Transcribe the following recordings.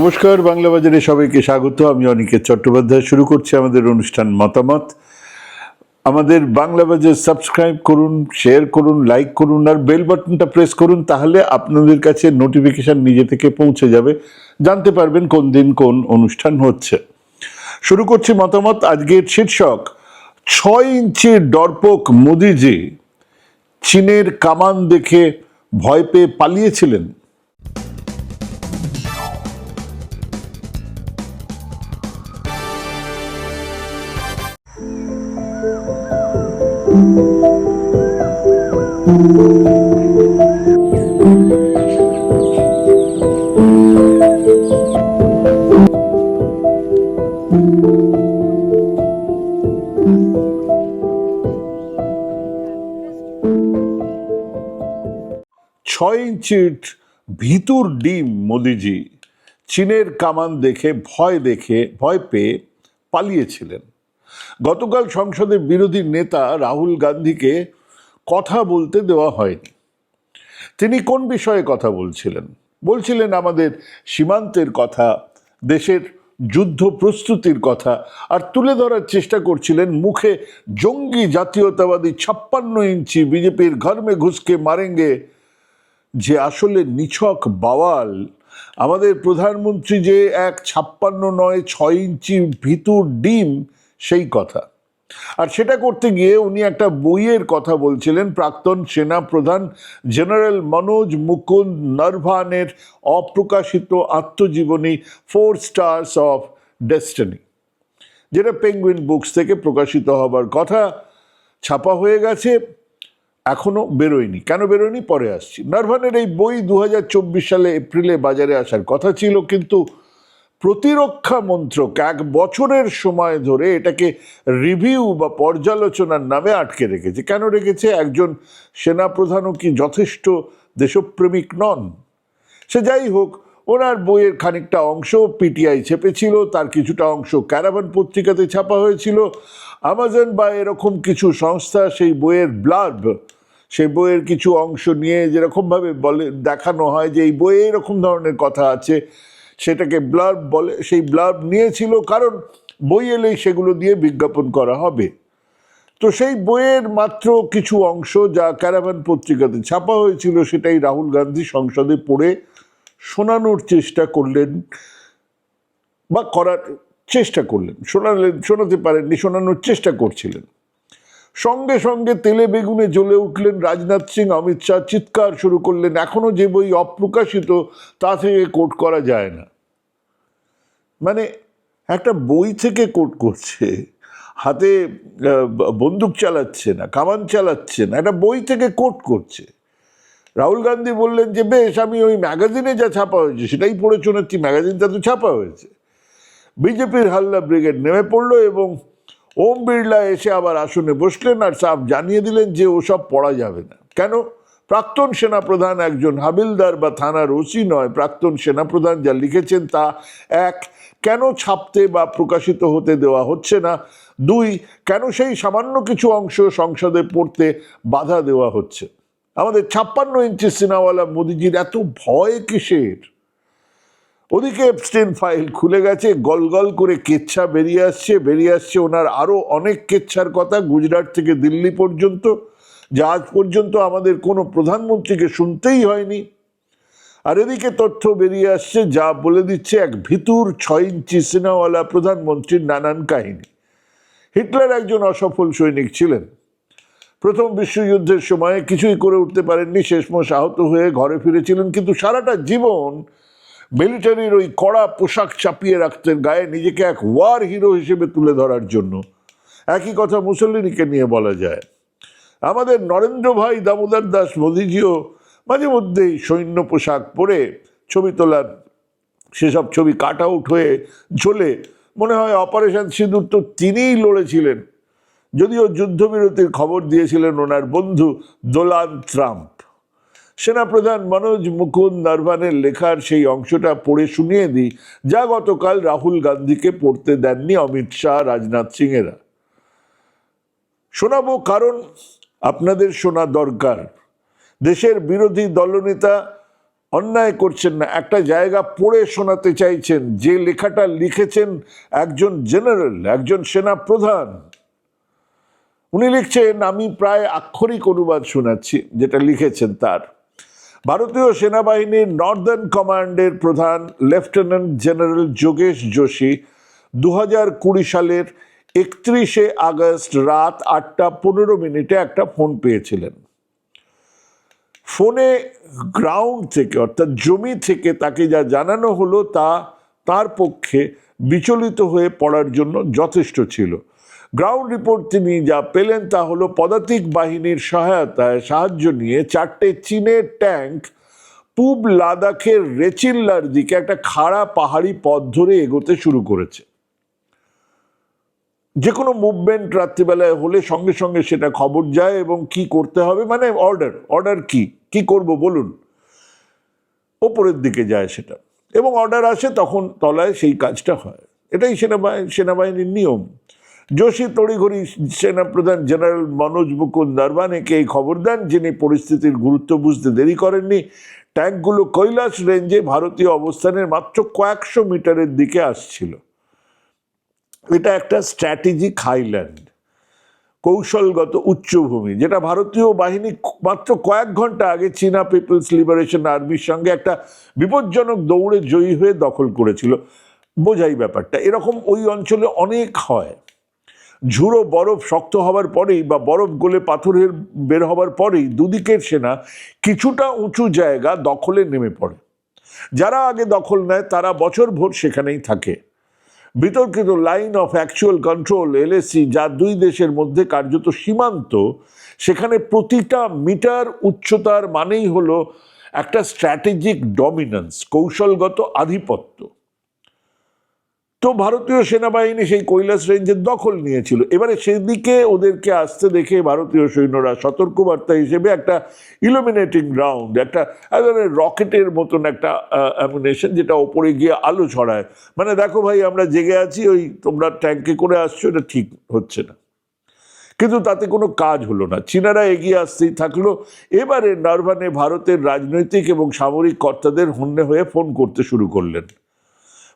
নমস্কার, বাংলা বাজারে সবাইকে স্বাগত। আমি অনিকেত চট্টোপাধ্যায়। শুরু করছি আমাদের অনুষ্ঠান মতামত। আমাদের বাংলা বাজার সাবস্ক্রাইব করুন, শেয়ার করুন, লাইক করুন আর বেল বাটনটা প্রেস করুন, তাহলে আপনাদের কাছে নোটিফিকেশন নিজে থেকে পৌঁছে যাবে, জানতে পারবেন কোন দিন কোন অনুষ্ঠান হচ্ছে। শুরু করছি মতামত। আজকের শীর্ষক 6 ইঞ্চির ডরপোক মোদিজি চীনের কামান দেখে ভয় পেয়ে পালিয়েছিলেন। ছয় ইঞ্চির ভিতুর ডিম মোদিজি চীনের কামান দেখে ভয় পেয়ে পালিয়েছিলেন। গতকাল সংসদে বিরোধী নেতা রাহুল গান্ধীকে কথা বলতে দেওয়া হয়নি। তিনি কোন বিষয়ে কথা বলছিলেন আমাদের সীমান্তের কথা, দেশের যুদ্ধ প্রস্তুতির কথা, আর তুলে ধরার চেষ্টা করছিলেন মুখে জঙ্গি জাতীয়তাবাদী 56 ইঞ্চি বিজেপির ঘর মে ঘুসকে মারেঙ্গে, যে আসলে নিছক বাওয়াল। আমাদের প্রধানমন্ত্রী যে এক 56 নয় 6 ইঞ্চি ভিতুর ডিম, সেই কথা। আর সেটা করতে গিয়ে উনি একটা বইয়ের কথা বলছিলেন, প্রাক্তন সেনা প্রধান জেনারেল মনোজ মুকুন্দ নরভানের অপ্রকাশিত আত্মজীবনী 4 স্টার্স অফ ডেস্টিনি, যেটা পেঙ্গুইন বুকস থেকে প্রকাশিত হবার কথা। ছাপা হয়ে গেছে, এখনো বেরোয়নি। কেন বেরোয়নি পরে আসছি। নরভানের এই বই 2024 সালে এপ্রিলে বাজারে আসার কথা ছিল, কিন্তু প্রতিরক্ষা মন্ত্রক 1 বছরের সময় ধরে এটাকে রিভিউ বা পর্যালোচনার নামে আটকে রেখেছে। কেন রেখেছে? একজন সেনাপ্রধানও কি যথেষ্ট দেশপ্রেমিক নন? সে যাই হোক, ওনার বইয়ের খানিকটা অংশ পিটিআই ছেপেছিল, তার কিছুটা অংশ ক্যারাভান পত্রিকাতে ছাপা হয়েছিল। আমাজন বা এরকম কিছু সংস্থা সেই বইয়ের কিছু অংশ নিয়ে যেরকমভাবে দেখানো হয় যে এই বইয়ে এরকম ধরনের কথা আছে, সেটাকে ব্লার্ব বলে। সেই ব্লার্ব নিয়েছিল, কারণ বই এলেই সেগুলো দিয়ে বিজ্ঞাপন করা হবে। তো সেই বইয়ের মাত্র কিছু অংশ যা ক্যারাভান পত্রিকাতে ছাপা হয়েছিল, সেটাই রাহুল গান্ধী সংসদে পড়ে শোনানোর চেষ্টা করলেন বা করার চেষ্টা করলেন। শোনাতে পারেননি, শোনানোর চেষ্টা করছিলেন। সঙ্গে সঙ্গে তেলে বেগুনে জ্বলে উঠলেন রাজনাথ সিং, অমিত শাহ চিৎকার শুরু করলেন, এখনো যে বই অপ্রকাশিত তা থেকে কোট করা যায় না। মানে একটা বই থেকে কোট করছে, হাতে বন্দুক চালাচ্ছে না, কামান চালাচ্ছে না, একটা বই থেকে কোট করছে। রাহুল গান্ধী বললেন যে বেশ, আমি ওই ম্যাগাজিনে যা ছাপা হয়েছে সেটাই পড়ে শোনাচ্ছি, ম্যাগাজিনটা তো ছাপা হয়েছে। বিজেপির হাল্লা ব্রিগেড নেমে পড়লো এবং ওম বিড়লা এসে আবার আসনে বসলেন আর সাফ জানিয়ে দিলেন যে ওসব পড়া যাবে না। কেন? প্রাক্তন সেনাপ্রধান একজন হাবিলদার বা থানার ওসি নয়। প্রাক্তন সেনাপ্রধান যা লিখেছেন তা এক, কেন ছাপতে বা প্রকাশিত হতে দেওয়া হচ্ছে না? 2, কেন সেই সামান্য কিছু অংশ সংসদে পড়তে বাধা দেওয়া হচ্ছে? আমাদের 56 ইঞ্চি সিনাওয়ালা মোদিজির এত ভয় কিসের? ওদিকে এপস্টেইন ফাইল খুলে গেছে, গলগল করে কেচ্ছা বেরিয়ে আসছে ওনার আরো অনেক কেচ্ছার কথা, গুজরাট থেকে দিল্লি পর্যন্ত, যা আজ পর্যন্ত আমাদের কোনো প্রধানমন্ত্রীকে শুনতেই হয়নি। আর এদিকে তথ্য বেরিয়ে আসছে যা বলে দিচ্ছে এক ভিতুর 6 ইঞ্চি সিনাওয়ালা প্রধানমন্ত্রীর নানান কাহিনী। হিটলার একজন অসফল সৈনিক ছিলেন। প্রথম বিশ্বযুদ্ধের সময় কিছুই করে উঠতে পারেননি, শেষমেশ আহত হয়ে ঘরে ফিরেছিলেন, কিন্তু সারাটা জীবন মিলিটারির ওই কড়া পোশাক চাপিয়ে রাখতেন গায়ে, নিজেকে এক ওয়ার হিরো হিসেবে তুলে ধরার জন্য। একই কথা মুসলিনিকে নিয়ে বলা যায়। আমাদের নরেন্দ্র ভাই দামোদর দাস মোদিজিও মাঝে মধ্যেই সৈন্য পোশাক পরে ছবি তোলার, সেসব ছবি কাট আউট হয়ে ঝোলে। মনে হয় অপারেশন সিঁদুর তো তিনিই লড়েছিলেন, যদিও যুদ্ধবিরতির খবর দিয়েছিলেন ওনার বন্ধু ডোনাল্ড ট্রাম্প। সেনাপ্রধান মনোজ মুকুন্দ নরভানের লেখার সেই অংশটা পড়ে শুনিয়ে দিই, যা গতকাল রাহুল গান্ধীকে পড়তে দেননি অমিত শাহ, রাজনাথ সিং এরা। শোনাবো কারণ আপনাদের শোনা দরকার। দেশের বিরোধী দলনেতা অন্যায় করছেন না, একটা জায়গা পড়ে শোনাতে চাইছেন, যে লেখাটা লিখেছেন একজন জেনারেল, একজন সেনা প্রধান। উনি লিখছেন, আমি প্রায় আক্ষরিক অনুবাদ শোনাচ্ছি যেটা লিখেছেন তার। ভারতীয় সেনাবাহিনীর নর্দার্ন কমান্ডের প্রধান লেফটেন্যান্ট জেনারেল যোগেশ যোশী 2020 সালের 31শে আগস্ট রাত 8:15 একটা ফোন পেয়েছিলেন। ফোনে গ্রাউন্ড থেকে অর্থাৎ জমি থেকে তাকে যা জানানো হলো তা তার পক্ষে বিচলিত হয়ে পড়ার জন্য যথেষ্ট ছিল। গ্রাউন্ড রিপোর্ট তিনি যা পেলেন তা হলো পদাতিক বাহিনীর সহায়তায় সাহায্য নিয়ে 4টে চীনের ট্যাঙ্ক পূব লাদাখের রেচিল্লার দিকে একটা খাড়া পাহাড়ি পথ ধরে এগোতে শুরু করেছে। যে কোনো মুভমেন্ট রাত্রিবেলায় হলে সঙ্গে সঙ্গে সেটা খবর যায় এবং কি করতে হবে, মানে অর্ডার কি করব বলুন, ওপরের দিকে যায় সেটা, এবং অর্ডার আসে তখন তলায় সেই কাজটা হয়। এটাই সেনাবাহিনীর নিয়ম। যোশী তড়িঘড়ি সেনাপ্রধান জেনারেল মনোজ মুকুন্দ নরভানেকে এই খবর দেন, যিনি পরিস্থিতির গুরুত্ব বুঝতে দেরি করেননি। ট্যাঙ্কগুলো কৈলাস রেঞ্জে ভারতীয় অবস্থানের মাত্র কয়েকশো মিটারের দিকে আসছিল। এটা একটা স্ট্র্যাটেজিক হাইল্যান্ড, কৌশলগত উচ্চভূমি, যেটা ভারতীয় বাহিনী মাত্র কয়েক ঘন্টা আগে চীনা পিপলস লিবারেশন আর্মির সঙ্গে একটা বিপজ্জনক দৌড়ে জয়ী হয়ে দখল করেছিল। বোঝাই ব্যাপারটা, এরকম ওই অঞ্চলে অনেক হয়। ঝুড়ো বরফ শক্ত হবার পরেই বা বরফ গলে পাথরের বের হবার পরেই দুদিকের সেনা কিছুটা উঁচু জায়গা দখলে নেমে পড়ে। যারা আগে দখল নেয় তারা বছরভর সেখানেই থাকে। বিতর্কিত line of actual control LAC, যা দুই দেশের মধ্যে কার্যত সীমান্ত, সেখানে প্রতিটা মিটার উচ্চতার মানেই হলো একটা স্ট্র্যাটেজিক ডমিনেন্স, কৌশলগত আধিপত্য। তো ভারতীয় সেনাবাহিনী সেই কৈলাস রেঞ্জের দখল নিয়েছিল। এবারে সেদিকে ওদেরকে আসতে দেখে ভারতীয় সৈন্যরা সতর্কবার্তা হিসেবে একটা ইলুমিনেটিং রাউন্ড, একটা রকেটের মতন একটা অ্যামুনেশন, যেটা ওপরে গিয়ে আলো ছড়ায়, মানে দেখো ভাই আমরা জেগে আছি, ওই তোমরা ট্যাঙ্কে করে আসছো, এটা ঠিক হচ্ছে না। কিন্তু তাতে কোনো কাজ হলো না, চীনারা এগিয়ে আসতেই থাকলো। এবারে নরভানে ভারতের রাজনৈতিক এবং সামরিক কর্তাদের হন্যে হয়ে ফোন করতে শুরু করলেন।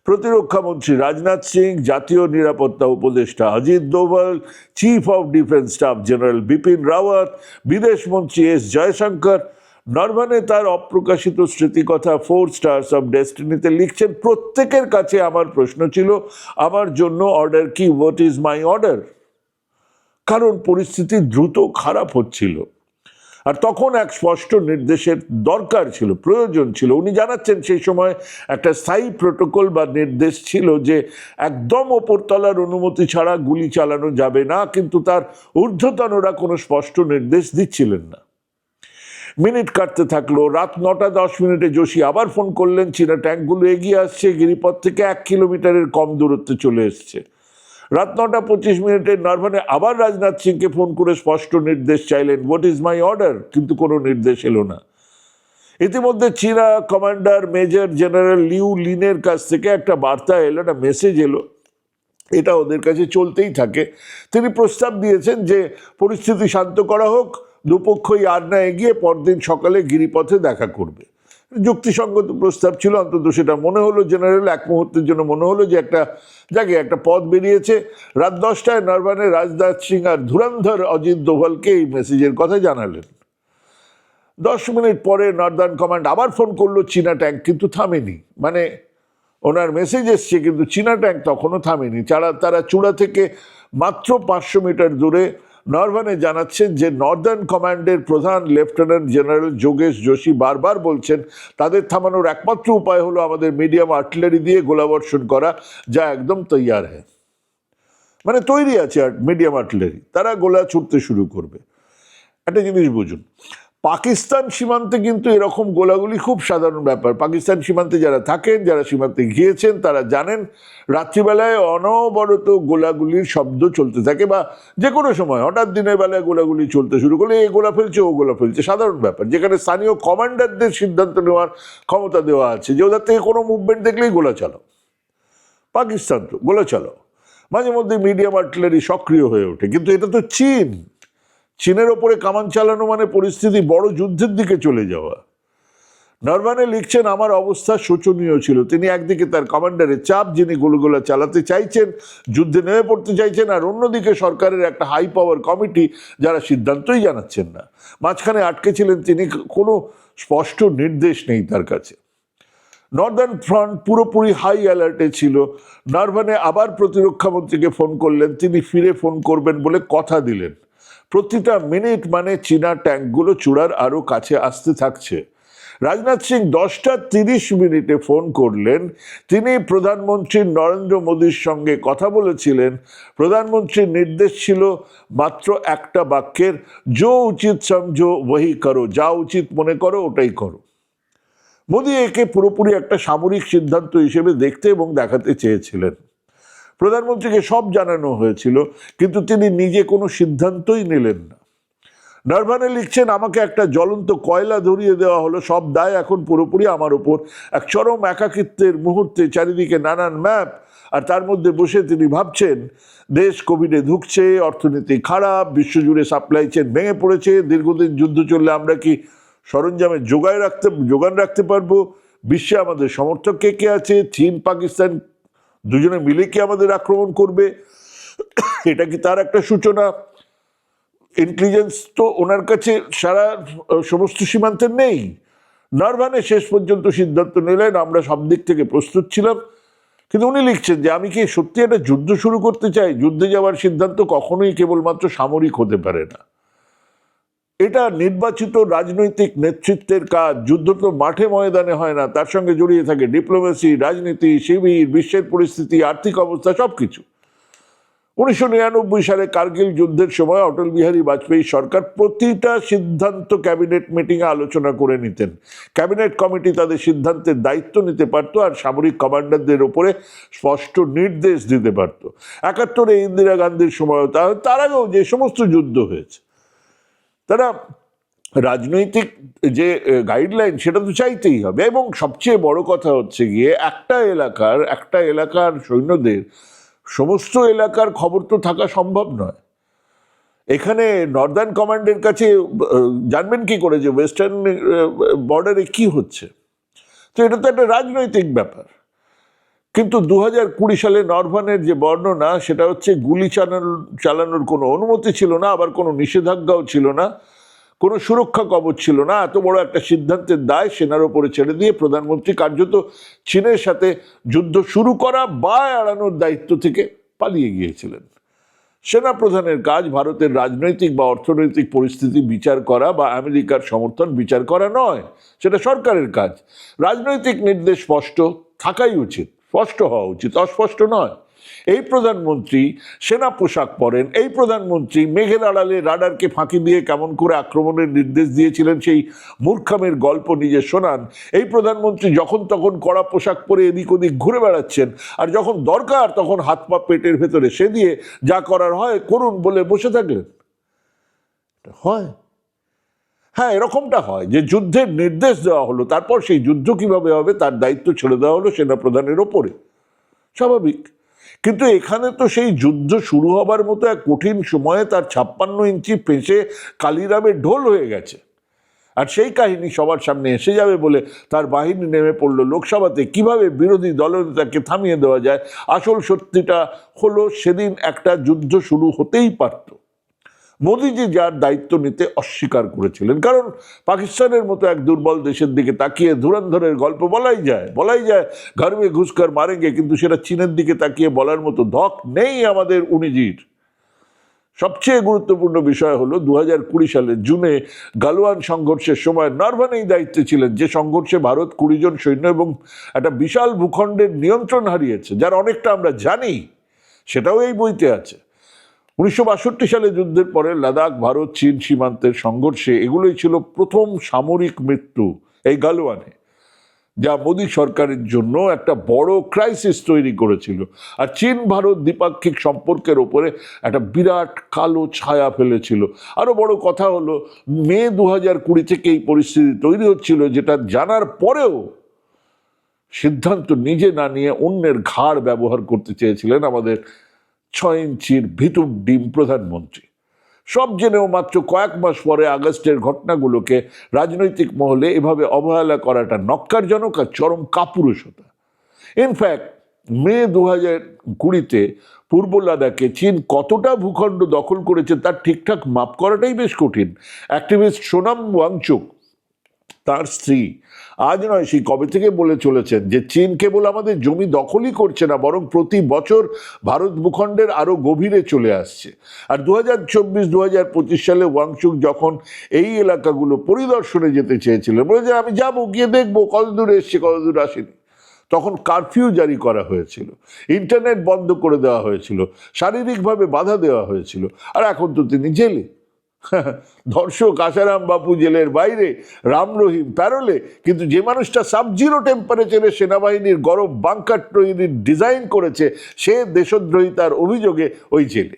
প্রতিরক্ষা মন্ত্রী রাজনাথ সিং, জাতীয় নিরাপত্তা উপদেষ্টা Ajit Doval, chief of defence staff general Bipin Rawat, বিদেশ মন্ত্রী এস জয়শঙ্কর নরভানে তার অপ্রকাশিত স্মৃতিকথা 4 স্টার্স অফ ডেস্টিনিতে লিখছেন, প্রত্যেকের কাছে আমার প্রশ্ন ছিল, আমার জন্য অর্ডার কি, হোয়াট ইজ মাই অর্ডার? কারণ পরিস্থিতি দ্রুত খারাপ হচ্ছিল, আর তখন এক স্পষ্ট নির্দেশের দরকার ছিল, প্রয়োজন ছিল। উনি জানাচ্ছেন সেই সময় একটা স্থায়ী প্রোটোকল বা নির্দেশ ছিল যে একদম ওপরতলার অনুমতি ছাড়া গুলি চালানো যাবে না, কিন্তু তার ঊর্ধ্বতনরা কোনো স্পষ্ট নির্দেশ দিচ্ছিলেন না। মিনিট কাটতে থাকলো। রাত 9:10 যোশী আবার ফোন করলেন, চীনা ট্যাঙ্কগুলো এগিয়ে আসছে, গিরিপথ থেকে 1 কিলোমিটারের কম দূরত্বে চলে এসছে। রাত 9:25 নরভানে আবার রাজনাথ সিংকে ফোন করে স্পষ্ট নির্দেশ চাইলেন, হোয়াট ইজ মাই অর্ডার, কিন্তু কোনো নির্দেশ এলো না। ইতিমধ্যে চীনা কমান্ডার মেজর জেনারেল লিউ লিনের কাছ থেকে একটা বার্তা এলো, একটা মেসেজ এলো, এটা ওদের কাছে চলতেই থাকে। তিনি প্রস্তাব দিয়েছেন যে পরিস্থিতি শান্ত করা হোক, দুপক্ষই আড্ডা এগিয়ে পরদিন সকালে গিরিপথে দেখা করবে। যুক্তিসঙ্গত প্রস্তাব ছিল, অন্তত সেটা মনে হলো। জেনারেল এক মুহূর্তের জন্য মনে হলো যে একটা পথ বেরিয়েছে। রাত 10টায় নরভানে রাজনাথ সিং আর ধুরন্ধর অজিত দোভালকে এই মেসেজের কথা জানালেন। 10 মিনিট পরে নর্দার্ন কমান্ড আবার ফোন করলো, চীনা ট্যাঙ্ক কিন্তু থামেনি, মানে ওনার মেসেজ এসছে কিন্তু চীনা ট্যাঙ্ক তখনও থামেনি। তারা চূড়া থেকে মাত্র 500 মিটার দূরে। নরভানে জানাচ্ছেন যে নর্দার্ন কমান্ডের প্রধান লেফটেন্যান্ট জেনারেল যোগেশ যোশী বারবার বলছেন তাদের থামানোর একমাত্র উপায় হলো আমাদের মিডিয়াম আর্টিলারি দিয়ে গোলাবর্ষণ করা, যা একদম তৈয়ার হ্যাঁ, মানে তৈরি আছে মিডিয়াম আর্টিলারি, তারা গোলা ছুটতে শুরু করবে। একটা জিনিস বুঝুন, পাকিস্তান সীমান্তে কিন্তু এরকম গোলাগুলি খুব সাধারণ ব্যাপার। পাকিস্তান সীমান্তে যারা থাকেন, যারা সীমান্তে গিয়েছেন, তারা জানেন রাত্রিবেলায় অনবরত গোলাগুলির শব্দ চলতে থাকে, বা যে কোনো সময় হঠাৎ দিনের বেলায় গোলাগুলি চলতে শুরু করলে এ গোলা ফেলছে, ও গোলা ফেলছে, সাধারণ ব্যাপার। যেখানে স্থানীয় কমান্ডারদের সিদ্ধান্ত নেওয়ার ক্ষমতা দেওয়া আছে যে ওদের থেকে কোনো মুভমেন্ট দেখলেই গোলা চালাও। পাকিস্তান তো গোলা চালাও, মাঝে মধ্যে মিডিয়াম আর্টিলারি সক্রিয় হয়ে ওঠে, কিন্তু এটা তো চীন। চীনের ওপরে কামান চালানো মানে পরিস্থিতি বড় যুদ্ধের দিকে চলে যাওয়া। নরভানে লিখছেন, আমার অবস্থা শোচনীয় ছিল। তিনি একদিকে তার কমান্ডারের চাপ, যিনি গুলিগুলো চালাতে চাইছেন, যুদ্ধে নেমে পড়তে চাইছেন, আর অন্যদিকে সরকারের একটা হাই পাওয়ার কমিটি যারা সিদ্ধান্তই জানাচ্ছেন না। মাঝখানে আটকে ছিলেন তিনি, কোনো স্পষ্ট নির্দেশ নেই তার কাছে। নর্দার্ন ফ্রন্ট পুরোপুরি হাই অ্যালার্টে ছিল। নরভানে আবার প্রতিরক্ষা মন্ত্রীকে ফোন করলেন, তিনি ফিরে ফোন করবেন বলে কথা দিলেন। প্রতিটা মিনিট মানে চীনা ট্যাঙ্কগুলো চূড়ার আরো কাছে আসতে থাকছে। রাজনাথ সিং 10টা 30 ফোন করলেন। তিনি প্রধানমন্ত্রী নরেন্দ্র মোদীর সঙ্গে কথা বলেছিলেন। প্রধানমন্ত্রীর নির্দেশ ছিল মাত্র একটা বাক্যের, যো উচিত সমঝো ওহি করো, যা উচিত মনে করো ওটাই করো। মোদী একে পুরোপুরি একটা সামরিক সিদ্ধান্ত হিসেবে দেখতে এবং দেখাতে চেয়েছিলেন। প্রধানমন্ত্রীকে সব জানানো হয়েছিল, কিন্তু তিনি নিজে কোনো সিদ্ধান্তই নিলেন না। নরভানে লিখছেন, আমাকে একটা জ্বলন্ত কয়লা ধরিয়ে দেওয়া হলো, সব দায় এখন পুরোপুরি আমার ওপর। এক চরম একাকিত্বের মুহূর্তে, চারিদিকে নানান ম্যাপ, আর তার মধ্যে বসে তিনি ভাবছেন দেশ কোভিডে ধুঁকছে, অর্থনীতি খারাপ, বিশ্বজুড়ে সাপ্লাই চেন ভেঙে পড়েছে, দীর্ঘদিন যুদ্ধ চললে আমরা কি সরঞ্জামের যোগান রাখতে পারবো, বিশ্বে আমাদের সমর্থক কে কে আছে, চীন পাকিস্তান দুজনে মিলে কি আমাদের আক্রমণ করবে, এটা কি তার একটা সূচনা? ইন্টেলিজেন্স তো ওনার কাছে সারা সমস্ত সীমান্তের নেই। নরভানে শেষ পর্যন্ত সিদ্ধান্ত নিলেন, আমরা সব দিক থেকে প্রস্তুত ছিলাম। কিন্তু উনি লিখছেন যে আমি কি সত্যি একটা যুদ্ধ শুরু করতে চাই? যুদ্ধে যাওয়ার সিদ্ধান্ত কখনোই কেবলমাত্র সামরিক হতে পারে না, এটা নির্বাচিত রাজনৈতিক নেতৃত্বের কাজ। যুদ্ধ তো মাঠে ময়দানে হয় না, তার সঙ্গে জড়িয়ে থাকে ডিপ্লোমেসি, রাজনীতি, শিবির, বিশ্বের পরিস্থিতি, আর্থিক অবস্থা, সবকিছু। 1999 সালে কার্গিল যুদ্ধের সময় অটল বিহারী বাজপেয়ী সরকার প্রতিটা সিদ্ধান্ত ক্যাবিনেট মিটিংয়ে আলোচনা করে নিতেন। ক্যাবিনেট কমিটি তাদের সিদ্ধান্তের দায়িত্ব নিতে পারত আর সামরিক কমান্ডারদের ওপরে স্পষ্ট নির্দেশ দিতে পারত। 71-এ ইন্দিরা গান্ধীর সময়, তার আগেও যে সমস্ত যুদ্ধ হয়েছে, তারা রাজনৈতিক যে গাইডলাইন সেটা তো চাইতেই হবে। এবং সবচেয়ে বড় কথা হচ্ছে গিয়ে একটা এলাকার সৈন্যদের সমস্ত এলাকার খবর তো থাকা সম্ভব নয়। এখানে নর্দার্ন কমান্ডের কাছে জানবেন কি করে যে ওয়েস্টার্ন বর্ডারে কি হচ্ছে? তো এটা তো একটা রাজনৈতিক ব্যাপার। কিন্তু 2020 সালে নরভানের যে বর্ণনা, সেটা হচ্ছে গুলি চালানোর কোনো অনুমতি ছিল না, আবার কোনো নিষেধাজ্ঞাও ছিল না, কোনো সুরক্ষা কবচ ছিল না। এত বড় একটা সিদ্ধান্তের দায় সেনার ওপরে ছেড়ে দিয়ে প্রধানমন্ত্রী কার্যত চীনের সাথে যুদ্ধ শুরু করা বা এড়ানোর দায়িত্ব থেকে পালিয়ে গিয়েছিলেন। সেনা প্রধানের কাজ ভারতের রাজনৈতিক বা অর্থনৈতিক পরিস্থিতি বিচার করা বা আমেরিকার সমর্থন বিচার করা নয়, সেটা সরকারের কাজ। রাজনৈতিক নির্দেশ স্পষ্ট থাকাই উচিত, স্পষ্ট হওয়া উচিত, অস্পষ্ট নয়। এই প্রধানমন্ত্রী সেনা পোশাক পরেন, এই প্রধানমন্ত্রী মেঘের আড়ালে রাডারকে ফাঁকি দিয়ে কেমন করে আক্রমণের নির্দেশ দিয়েছিলেন সেই মূর্খামের গল্প নিজে শোনান। এই প্রধানমন্ত্রী যখন তখন কড়া পোশাক পরে এদিক ওদিক ঘুরে বেড়াচ্ছেন, আর যখন দরকার তখন হাত পা পেটের ভেতরে সে দিয়ে যা করার হয় করুন বলে বসে থাকলেন। হয়, হ্যাঁ, এরকমটা হয় যে যুদ্ধের নির্দেশ দেওয়া হলো, তারপর সেই যুদ্ধ কিভাবে হবে তার দায়িত্ব ছেড়ে দেওয়া হলো সেনাপ্রধানের ওপরে, স্বাভাবিক। কিন্তু এখানে তো সেই যুদ্ধ শুরু হবার মতো এক কঠিন সময়ে তার 56 ইঞ্চি পেঁচে কালিরামের ঢোল হয়ে গেছে, আর সেই কাহিনী সবার সামনে এসে যাবে বলে তার বাহিনী নেমে পড়লো লোকসভাতে কিভাবে বিরোধী দলনেতাকে থামিয়ে দেওয়া যায়। আসল সত্যিটা হলো সেদিন একটা যুদ্ধ শুরু হতেই পারত। মোদিজি যার দায়িত্ব নিতে অস্বীকার করেছিলেন, কারণ পাকিস্তানের মতো এক দুর্বল দেশের দিকে তাকিয়ে ধুরন্ধরের গল্প বলাই যায় ঘর মে ঘুষকর মারেঙ্গে, কিন্তু সেটা চীনের দিকে তাকিয়ে বলার মতো ধক নেই আমাদের উনিজির। সবচেয়ে গুরুত্বপূর্ণ বিষয় হলো 2020 সালের জুনে গালওয়ান সংঘর্ষের সময় নরভানেই দায়িত্বে ছিলেন, যে সংঘর্ষে ভারত 20 জন সৈন্য এবং একটা বিশাল ভূখণ্ডের নিয়ন্ত্রণ হারিয়েছে, যার অনেকটা আমরা জানি, সেটাও এই বইতে আছে। 1962 সালে যুদ্ধের পরে লাদাখ ভারত চীন সীমান্তের সংঘর্ষে এগুলোই ছিল প্রথম সামরিক মৃত্যু এই গালওয়ানে, যা মোদী সরকারের জন্য একটা বড় ক্রাইসিস তৈরি করেছিল, আর চীন ভারত দ্বিপাক্ষিক সম্পর্কের ওপরে একটা বিরাট কালো ছায়া ফেলেছিল। আরো বড় কথা হলো মে 2020 থেকে এই পরিস্থিতি তৈরি হচ্ছিল, যেটা জানার পরেও সিদ্ধান্ত নিজে না নিয়ে অন্যের ঘাড় ব্যবহার করতে চেয়েছিলেন আমাদের 6 ইঞ্চির ভিতুর ডিম প্রধানমন্ত্রী। সব জেনেও মাত্র কয়েক মাস পরে আগস্টের ঘটনাগুলোকে রাজনৈতিক মহলে এভাবে অবহেলা করাটা নক্কারজনক আর চরম কাপুরুষতা। ইনফ্যাক্ট মে 2020-তে পূর্ব লাদাখে চীন কতটা ভূখণ্ড দখল করেছে তার ঠিকঠাক মাপ করাটাই বেশ কঠিন। অ্যাক্টিভিস্ট সোনাম ওয়াংচুক, তার স্ত্রী, আজ নয় সেই কবে থেকে বলে চলেছেন যে চীন কেবল আমাদের জমি দখলই করছে না, বরং প্রতি বছর ভারত ভূখণ্ডের আরো গভীরে চলে আসছে। আর 2024-2025 সালে ওয়াংচুক যখন এই এলাকাগুলো পরিদর্শনে যেতে চেয়েছিলেন, বলেছেন আমি যাবো, গিয়ে দেখবো কত দূর এসছে কত দূর আসেনি, তখন কারফিউ জারি করা হয়েছিল, ইন্টারনেট বন্ধ করে দেওয়া হয়েছিল, শারীরিকভাবে বাধা দেওয়া হয়েছিল। আর এখন তো তিনি জেলে। ধর্ষক আশারাম বাপু জেলের বাইরে, রাম রহিম প্যারোলে, কিন্তু যে মানুষটা সাবজিরো টেম্পারেচারে সেনাবাহিনীর গরম বাংকার তৈরির ডিজাইন করেছে সে দেশদ্রোহিতার অভিযোগে ওই জেলে।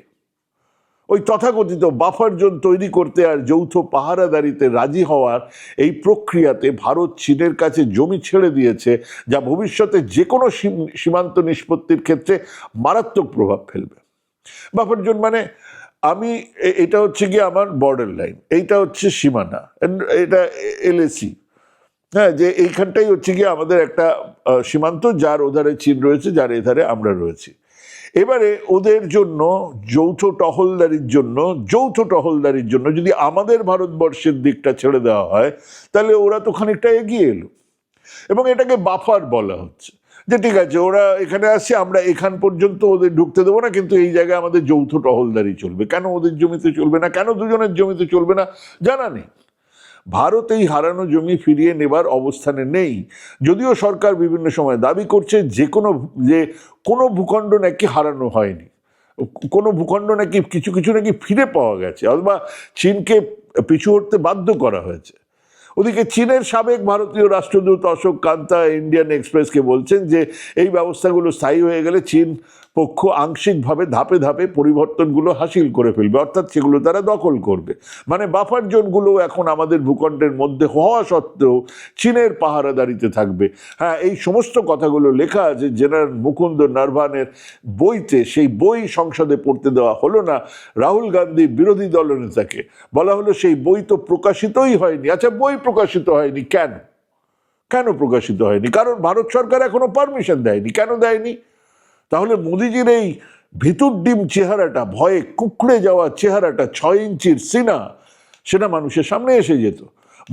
ওই তথাকথিত বাফার জোন তৈরি করতে আর যৌথ পাহারাদারিতে রাজি হওয়ার এই প্রক্রিয়াতে ভারত চীনের কাছে জমি ছেড়ে দিয়েছে, যা ভবিষ্যতে যে কোনো সীমান্ত নিষ্পত্তির ক্ষেত্রে মারাত্মক প্রভাব ফেলবে। বাফার জোন মানে এটা হচ্ছে গিয়ে আমার বর্ডার লাইন, এইটা হচ্ছে সীমানা, এটা এলএসি, হ্যাঁ, যে এইখানটাই হচ্ছে গিয়ে আমাদের একটা সীমান্ত, যার ওধারে চীন রয়েছে, যার এধারে আমরা রয়েছি। এবারে ওদের জন্য যৌথ টহলদারির জন্য যদি আমাদের ভারতবর্ষের দিকটা ছেড়ে দেওয়া হয়, তাহলে ওরা তো খানিকটা এগিয়ে এলো, এবং এটাকে বাফার বলা হচ্ছে, যে ঠিক আছে ওরা এখানে আসছে, আমরা এখান পর্যন্ত ওদের ঢুকতে দেবো না, কিন্তু এই জায়গায় আমাদের যৌথ টহলদারি চলবে। কেন ওদের জমিতে চলবে না, কেন দুজনের জমিতে চলবে না জানা নেই। ভারত এই হারানো জমি ফিরিয়ে নেবার অবস্থানে নেই, যদিও সরকার বিভিন্ন সময় দাবি করছে যে কোনো ভূখণ্ড নাকি হারানো হয়নি, কোনো ভূখণ্ড নাকি কিছু কিছু নাকি ফিরে পাওয়া গেছে, অথবা চীনকে পিছু হটতে বাধ্য করা হয়েছে। ওদিকে চীনের সাবেক ভারতীয় রাষ্ট্রদূত অশোক কান্তা ইন্ডিয়ান এক্সপ্রেসকে বলছেন যে এই ব্যবস্থাগুলো স্থায়ী হয়ে গেলে চীন পক্ষ আংশিকভাবে ধাপে ধাপে পরিবর্তনগুলো হাসিল করে ফেলবে, অর্থাৎ সেগুলো তারা দখল করবে। মানে বাফার জোনগুলো এখন আমাদের ভূখণ্ডের মধ্যে হওয়া সত্ত্বেও চীনের পাহারাদারিতে থাকবে। হ্যাঁ, এই সমস্ত কথাগুলো লেখা আছে জেনারেল মুকুন্দ নরভানের বইতে। সেই বই সংসদে পড়তে দেওয়া হলো না রাহুল গান্ধী বিরোধী দলনেতাকে। বলা হলো সেই বই তো প্রকাশিতই হয়নি। আচ্ছা, বই প্রকাশিত হয়নি কেন প্রকাশিত হয়নি? কারণ ভারত সরকার এখনো পারমিশন দেয়নি। কেন দেয়নি? তাহলে মোদিজির এই ভিতর ডিম চেহারাটা, ভয়ে কুকড়ে যাওয়া চেহারাটা, 6 ইঞ্চির সিনা, সেটা মানুষের সামনে এসে যেত।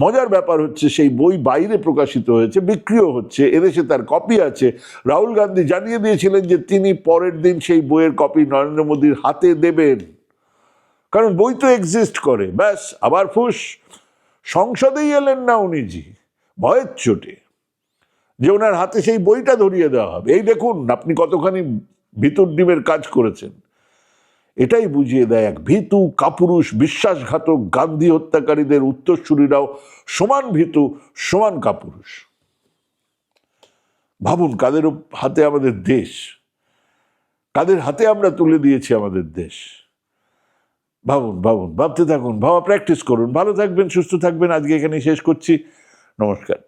মজার ব্যাপার হচ্ছে সেই বই বাইরে প্রকাশিত হয়েছে, বিক্রিও হচ্ছে, এদেশে তার কপি আছে। রাহুল গান্ধী জানিয়ে দিয়েছিলেন যে তিনি পরের দিন সেই বইয়ের কপি নরেন্দ্র মোদীর হাতে দেবেন, কারণ বই তো এক্সিস্ট করে। ব্যাস, আবার ফুস। সংসদেই এলেন না উনিজি, ভয়ের চোটে, যে ওনার হাতে সেই বইটা ধরিয়ে দেওয়া হবে। এই দেখুন আপনি কতখানি ভিতর ডিমের কাজ করেছেন। এটাই বুঝিয়ে দেয় এক ভীতু, কাপুরুষ, বিশ্বাসঘাতক গান্ধী হত্যাকারীদের উত্তরসূরিরাও সমান ভীতু, সমান কাপুরুষ। ভাবুন কাদের হাতে আমাদের দেশ, কাদের হাতে আমরা তুলে দিয়েছি আমাদের দেশ। ভাবুন, ভাবতে থাকুন, ভাবা প্র্যাকটিস করুন। ভালো থাকবেন, সুস্থ থাকবেন। আজকে এখানেই শেষ করছি। নমস্কার।